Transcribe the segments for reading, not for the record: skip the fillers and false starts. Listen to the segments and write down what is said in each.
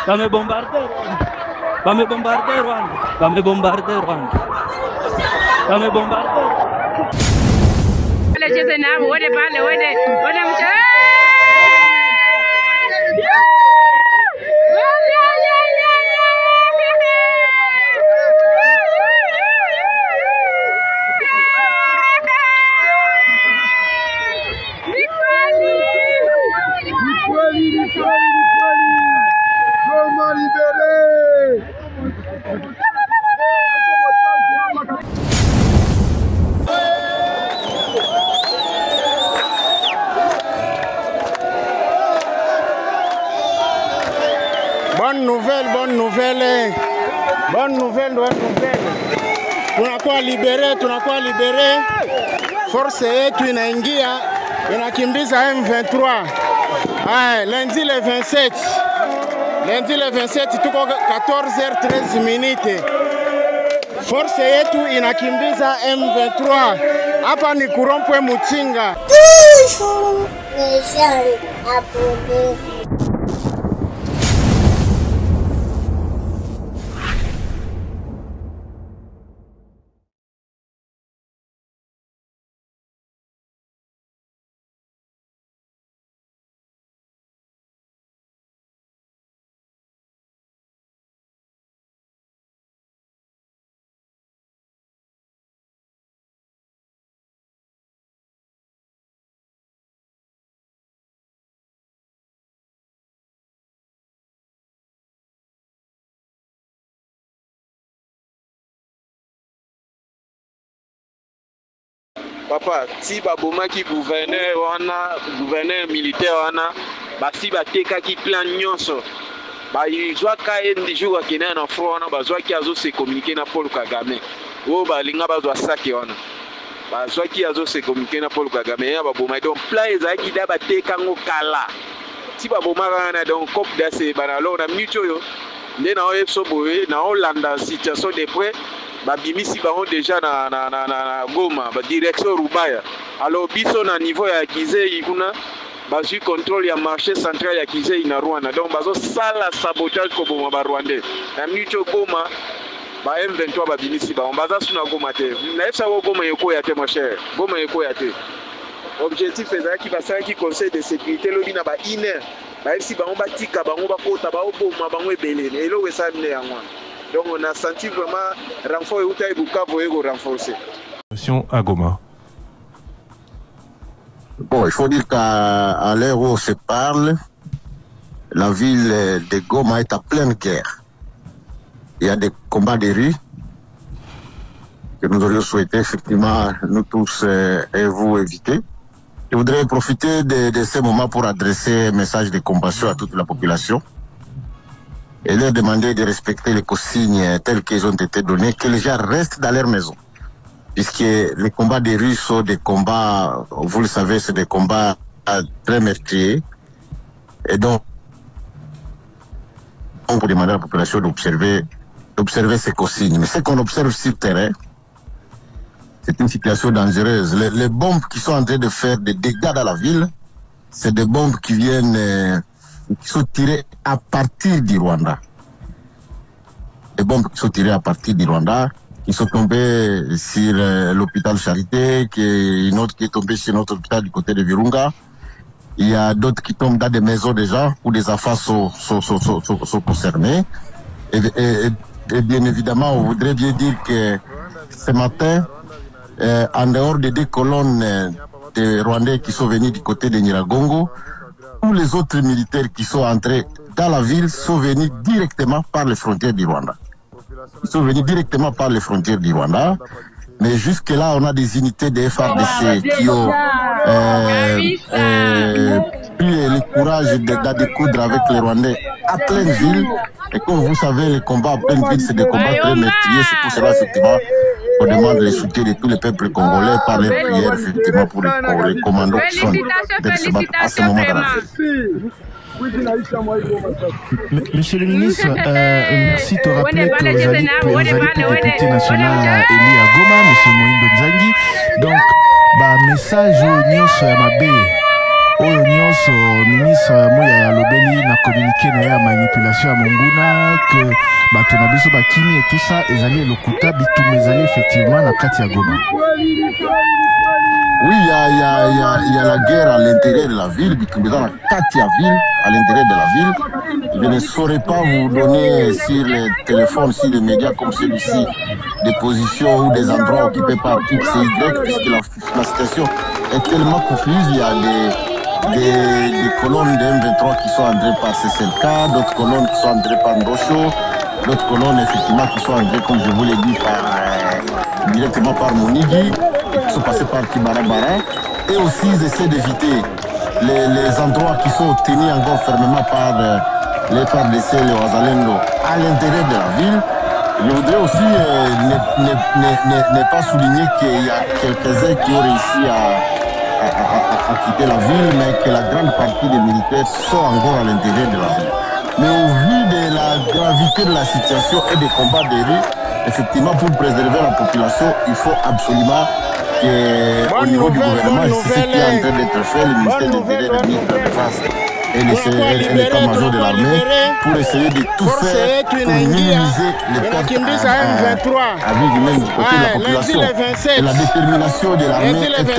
Va me bombarder Rwanda. Va me bombarder Rwanda. Va me bombarder Rwanda. Va me bombarder. Goma libéré! Bonne nouvelle, bonne nouvelle. Bonne nouvelle, bonne nouvelle. Tunakuwa libere. Force yetu inaingia inakimbiza M23. Lundi le 27. Lundi le 27 tuko 14h13 minutes. Force yetu inakimbiza M23. Hapa ni Kurompwe Muchinga. Toujours les jeunes abonnés. Papa, si babomaki gouverneur militaire wana, basi batekaki plan nyonso. Bazwaka ndi jour akene na front wana, bazwaki azo se communiquer na Paul Kagame. O balinga bazwa saki wana. Bazwaki azo se communiquer na Paul Kagame ya baboma. Donc plan ezaki da bateka ngo kala. Si babomaka wana donc cop da se banalo na mucho yo. Nde na oyeso boye na Hollande situation de près. Babimisi bango déjà na Goma, ba direction Rubaya. Alors biso na niveau ya Kizei kuna bazu contrôle ya marché central ya Kizei na Rwanda. Donc bazo sala sabotage ko boma ba Rwandais. Na micho Goma ba M23 babimisi bango baza suna Goma te. Na esa wo Goma yeko ya te mon cher. Goma yeko ya te. Objectif ezaki basaki conseil de sécurité lobi na ba iner. Ba esi bango batika bango bakota ba oboma bango ebele. Elo wesa mne yango. Donc on a senti vraiment renfort et Outa et Bukavu et renforcer. À Goma. Bon, il faut dire qu'à l'heure où on se parle, la ville de Goma est en pleine guerre. Il y a des combats de rue que nous aurions souhaité effectivement nous tous et vous éviter. Je voudrais profiter de ce moment pour adresser un message de compassion à toute la population et leur demander de respecter les consignes telles qu'elles ont été données, que les gens restent dans leur maison. Puisque les combats des rues sont des combats, vous le savez, c'est des combats très meurtriers. Et donc, on peut demander à la population d'observer ces consignes. Mais ce qu'on observe sur le terrain, c'est une situation dangereuse. Les bombes qui sont en train de faire des dégâts dans la ville, c'est des bombes qui viennent... qui sont tirés à partir du Rwanda. Des bombes qui sont tirées à partir du Rwanda, qui sont tombées sur l'hôpital Charité, une autre qui est tombée sur notre hôpital du côté de Virunga. Il y a d'autres qui tombent dans des maisons des gens où des enfants sont concernés. Et bien évidemment, on voudrait bien dire que ce matin, en dehors des 2 colonnes de Rwandais qui sont venus du côté de Nyiragongo, tous les autres militaires qui sont entrés dans la ville sont venus directement par les frontières du Rwanda. Ils sont venus directement par les frontières du Rwanda. Mais jusque-là, on a des unités de FARDC qui ont pris le courage d'en découdre avec les Rwandais à pleine ville. Et comme vous savez, les combats à pleine ville, c'est des combats très meurtriers. C'est pour cela, effectivement, on demande le soutien de tous les peuples congolais par les prières, effectivement, pour les commandos qui sont à ce moment dans la ville. Monsieur le ministre, merci de te rappeler que vous allez le député national élu à Goma, monsieur Moïndo Nzangi. Donc, message au Nyos Yamabe, oyo nyonso ministre Moya Lobeli na communiqué na ya manipulation ya Monguna que bato na biso bakimi et tout ça ezali lokuta bitumba ezali effectivement na kati ya Goma. Oui, il y a la guerre à l'intérieur de la ville, dans la Katia ville, à l'intérieur de la ville. Je ne saurais pas vous donner sur les téléphones, sur les médias comme celui-ci, des positions ou des endroits occupés par X et Y, puisque la situation est tellement confuse. Il y a des colonnes de M23 qui sont entrées par CCLK, d'autres colonnes qui sont entrées par Ndosho, d'autres colonnes effectivement qui sont entrées, comme je vous l'ai dit, directement par Monigi, qui sont passés par Kibarabara, et aussi ils essaient d'éviter les endroits qui sont tenus encore fermement par les FARDC, les Wazalendo, à l'intérieur de la ville. Je voudrais aussi ne pas souligner qu'il y a quelques-uns qui ont réussi à quitter la ville, mais que la grande partie des militaires sont encore à l'intérieur de la ville. Mais au vu de la gravité de la situation et des combats des rues, effectivement, pour préserver la population, il faut absolument qu'au niveau du gouvernement, c'est ce qui est en train d'être fait, le ministère de l'Intérieur, le ministre de la Défense et l'état-major de l'armée, pour essayer de tout faire pour minimiser les pertes à vie humaine du côté de la population. Et la détermination de l'armée est telle que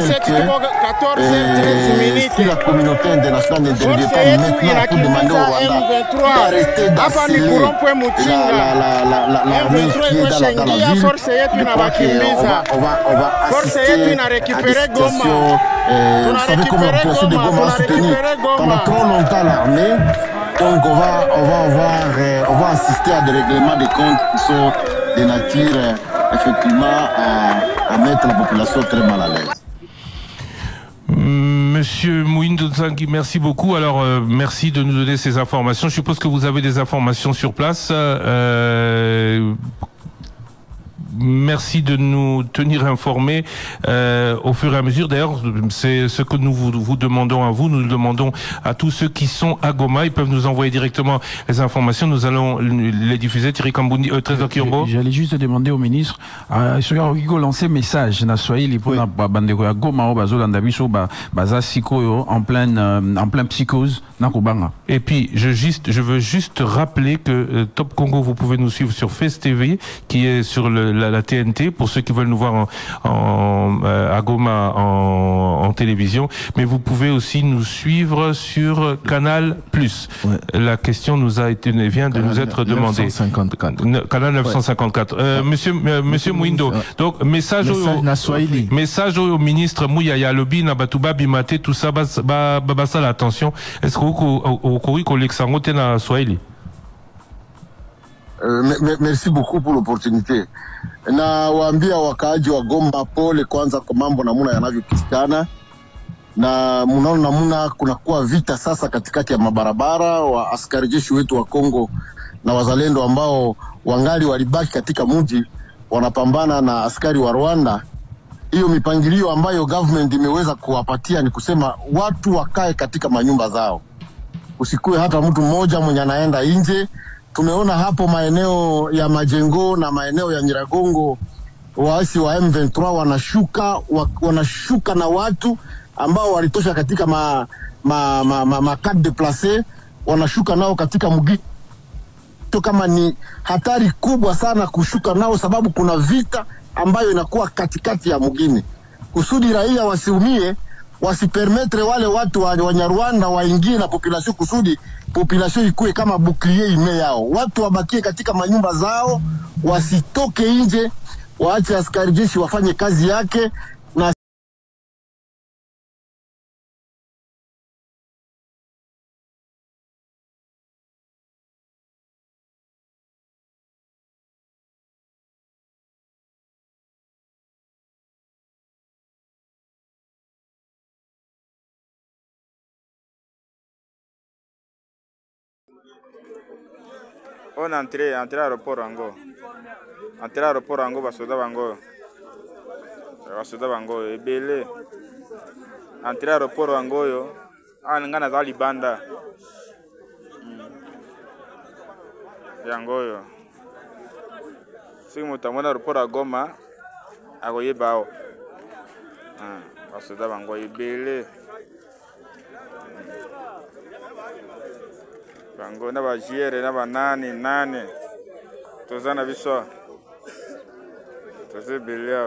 si la communauté internationale n'intervient pas maintenant pour demander au Rwanda d'arrêter d'harceler l'armée qui est dans la ville, je crois qu'on va assister à des situations. Vous savez comment la population de Goma a soutenu pendant trop longtemps l'armée, donc on va assister à des règlements de comptes qui sont de nature effectivement à mettre la population très mal à l'aise. Monsieur Mouindo Nzangi, merci beaucoup. Alors, merci de nous donner ces informations. Je suppose que vous avez des informations sur place. Merci de nous tenir informés au fur et à mesure. D'ailleurs, c'est ce que nous vous demandons à vous. Nous le demandons à tous ceux qui sont à Goma. Ils peuvent nous envoyer directement les informations. Nous allons les diffuser. Thierry Kambundi, Trésor Kiombo. J'allais juste demander au ministre, il faut lancer message na Swahili pour na bandeko ya Goma o bazolanda biso baza sikoyo en plein psychose na Kobanga. Et puis je veux juste rappeler que Top Congo, vous pouvez nous suivre sur Face TV, qui est sur la TNT, pour ceux qui veulent nous voir à Goma en télévision, mais vous pouvez aussi nous suivre sur Canal+. Ouais. La question vient de nous être demandée. 954. Canal 954. Ouais. Monsieur Mouindo, donc message au ministre Mouyaya Lobi na batuba bimate tout ça basa l'attention. Est-ce que au ko l'exangote na Swahili? Merci beaucoup pour l'opportunité. Na waambia wakaaji wa Goma pole kwanza kwa mambo namuna yanavyopitikana, na munaona namuna kunakuwa vita sasa katikati ya mabarabara. Wa askari jeshi wetu wa Kongo na wazalendo ambao wangali walibaki katika mji wanapambana na askari wa Rwanda. Hiyo mipangilio ambayo government imeweza kuwapatia ni kusema watu wakae katika manyumba zao, usikue hata mtu mmoja mwenye anaenda nje. Tumeona hapo maeneo ya Majengo na maeneo ya Nyiragongo, waasi wa M23 wanashuka na watu ambao walitosha katika makad deplace, wanashuka nao katika mgi. Kama ni hatari kubwa sana kushuka nao, sababu kuna vita ambayo inakuwa katikati ya mgini. Kusudi raia wasiumie, wasipermetre wale watu wa Nyarwanda waingie na population, kusudi population ikue kama bouclier ime yao. Watu wabakie katika manyumba zao, wasitoke nje, waache askari jeshi wafanye kazi yake. Na on entré aéroport ango. Entré aéroport ango basoda bango ebele. Entré aéroport ango yo ngana za libanda. Yango yo. Si mutamona aéroport a Goma agoye bao. Basoda bango ebele. Rango na ba jiere na ba nane tozana biso toze belia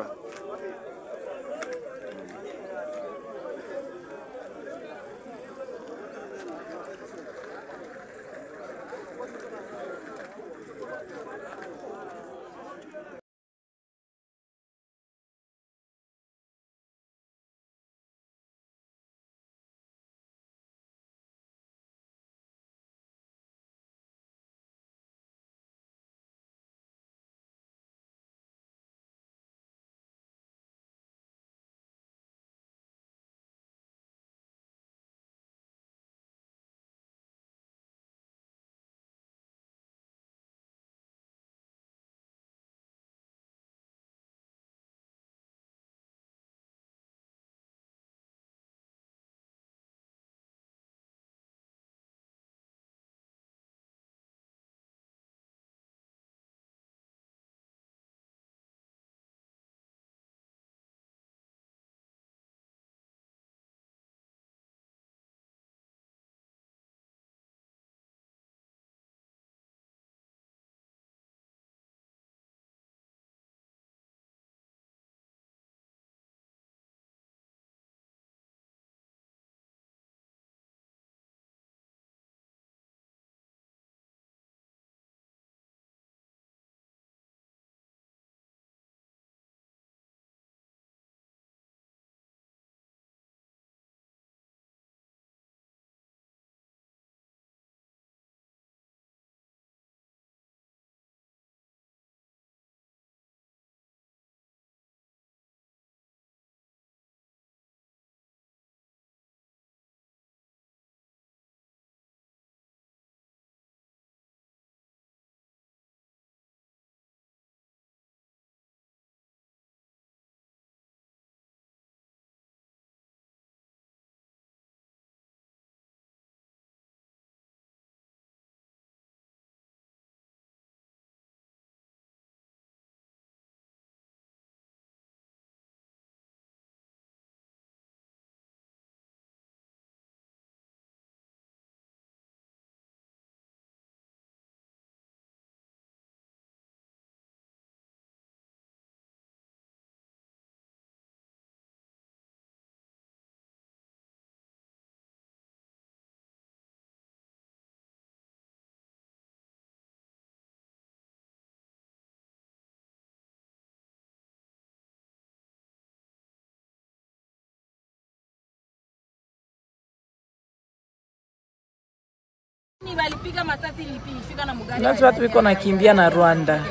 Nazi watu wiko nakimbia na Rwanda.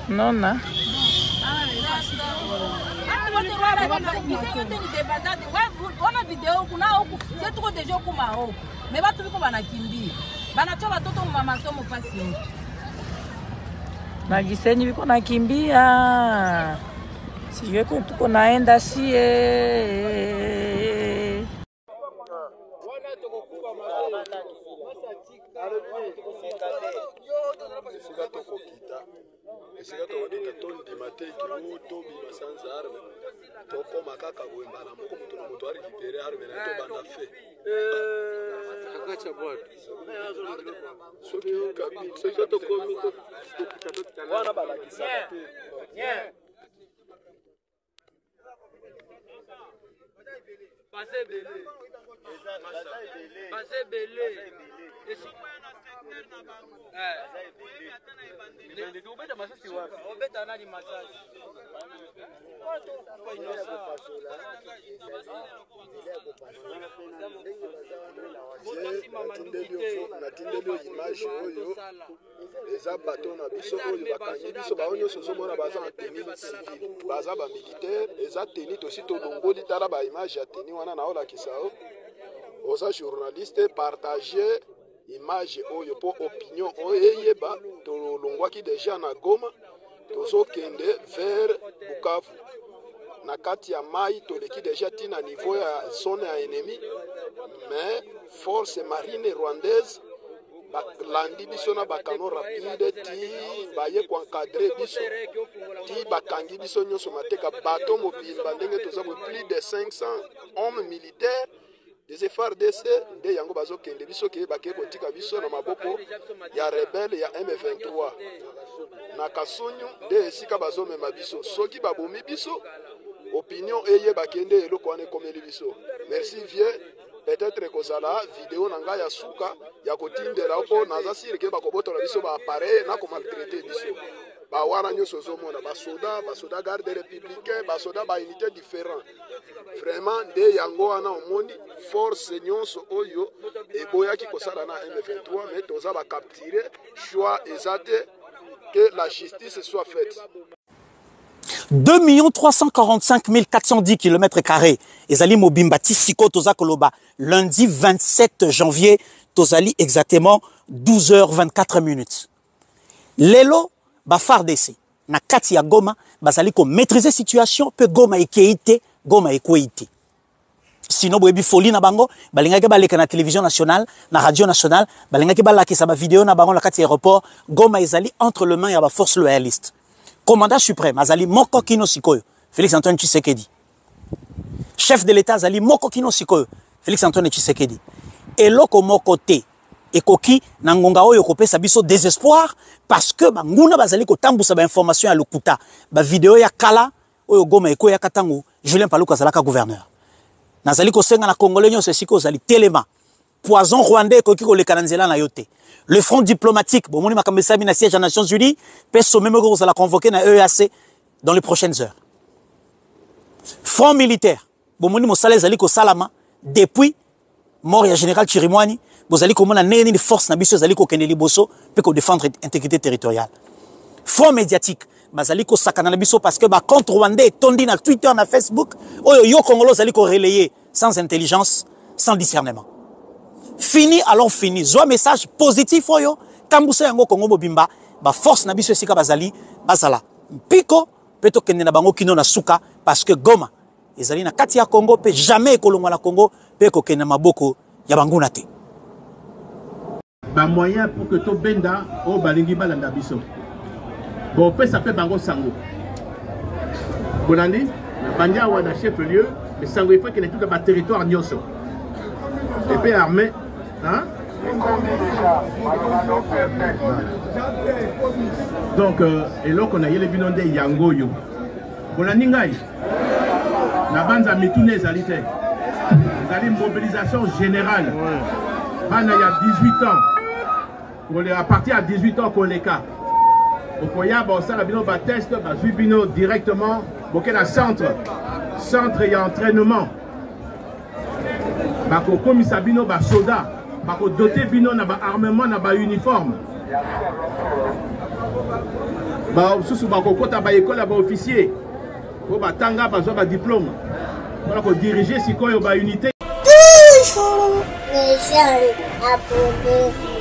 Nona. Ona video kuna huku sisi tuko deja kuma huko. Me watu wiko wanakimbia. Banacho watoto mama somo fasi. Na Gisenyi wiko nakimbia. Sijue kwa tuko naenda sie. Esika tokondita tondima te kiu tobima sans arme tokoma kaka boye mbala moko moto na moto arécupéré arme na tobanda fe akacha bwato soki tokomi wana balakisaka te Passez belé. natindeli image oyo eza bato na biso oyo bakangi biso bao nyonso ozomona baza na tenue civile baza bamilitaire eza teni tosi tolongoli tala baimage ya teni wana naolakisa o oza journaliste partage image oyo mpo opinion oyo eyeba tolongwaki deja na Goma tozokende vers Bukavu na kati ya mai toleki deja tina niveau ya zone ya ennemi mais force marine rwandaise balandi biso na bakano rapide ti baye koencadre biso ti bakangi biso nyonso mateka bato mobimba ndenge toza plus de 500 hommes militaires des FARDC nde yango bazokende biso ke bake kotika biso na maboko ya rebelle ya M23 na Kasunyu nde esika bazomema biso soki babomi biso opinion eye bakende eloko wana ekomeli biso. Merci vieux, peut-être kozala vidéo na ngai ya suka ya kotindela opo naza sire ke bakobotola biso ba appareil na komaltraiter biso bawana nyonso ozomona basoda garde républicain basoda ba unité différent vraiment nde yango wana omoni force nyonso oyo eboyaki kosala na M23 mais toza bacapturer choix ezate que la justice soit faite. 2 345 410 km². Ezali Mobimbati Siko Toza Koloba. Lundi 27 janvier, Tozali exactement 12h24. Lelo, ba FARDC. Na kati ya Goma, bazali ko maîtriser situation, pe Goma ekeite, Goma ekweite. Sinon, boyebi folie na bango, balingaki baleka na télévision nationale, na radio nationale, balingaki balakisa ba vidéo na bango na kati aéroport, Goma ezali entre les mains ya ba force loyaliste. Commandant suprême, Azali Moko Kino Sikoyo, Félix Antoine Tshisekedi. Chef de l'État, Azali Moko Kino Sikoyo, Félix Antoine Tshisekedi. Et loko moko te, et koki, nangonga oyo kope sabiso désespoir, parce que banguna bazali ko tambusa ba information ya lokuta, ba vidéo ya kala, oyo Goma eko ya katango, Julien Paluku azalaka gouverneur. Nazali ko senga na Congolais nyo sesiko zali telema. Poison rwandais koki ko le kananzela na yote. Le front diplomatique, bon, moni makambesa na siège des Nations Unies, peut sommet que ça la convoquer na EAC dans les prochaines heures. Front militaire, bon, moni mosala zali ko salama depuis mort ya général Chirimwani, bozali ko mona neni de force na biso zali ko kende liboso pe ko défendre intégrité territoriale. Front médiatique, bazali ko sakana na biso parce que ba contre rwandais tondi na Twitter na Facebook, oyo yo congolais zali ko relayer sans intelligence, sans discernement. Fini alors fini. Zoa message positif oyo. Kambusa yango Kongo Mobimba. Ba force na biso esika bazali. Bazala. Piko. Peto kende na bango kino na suka. Parce que Goma. Ezali na kati ya Congo. Pe jamais kolongwa na Congo. Pe ko kende maboko. Ya banguna te. Ba moyen pour que to benda. O balingi balanda biso. Bon pe ça fait bango sango. Bonandi. Na banya wana chef lieu. Mais sango il faut qu'il y ait tout le territoire nyoso. Et puis armé. Hein? Donc, et là qu'on a eu les binonde Yangoyo. Bon, la Ningaï, la bande a mis tous les alités. Vous avez une mobilisation générale. Il y a 18 ans. À partir de 18 ans, qu'on les cas. Au Koya, ça, la bino va test, va suivre bino directement. Pour qu'il y ait un centre et entraînement. Bako komisa bino ba soda, bako doté bino na ba armement na ba uniforme. Ba susu bako kota ba école ba officier. Ko ba tanga ba zo ba diplôme. Pour ko diriger sikoyo ba unité. Toujours les jeunes abonnés.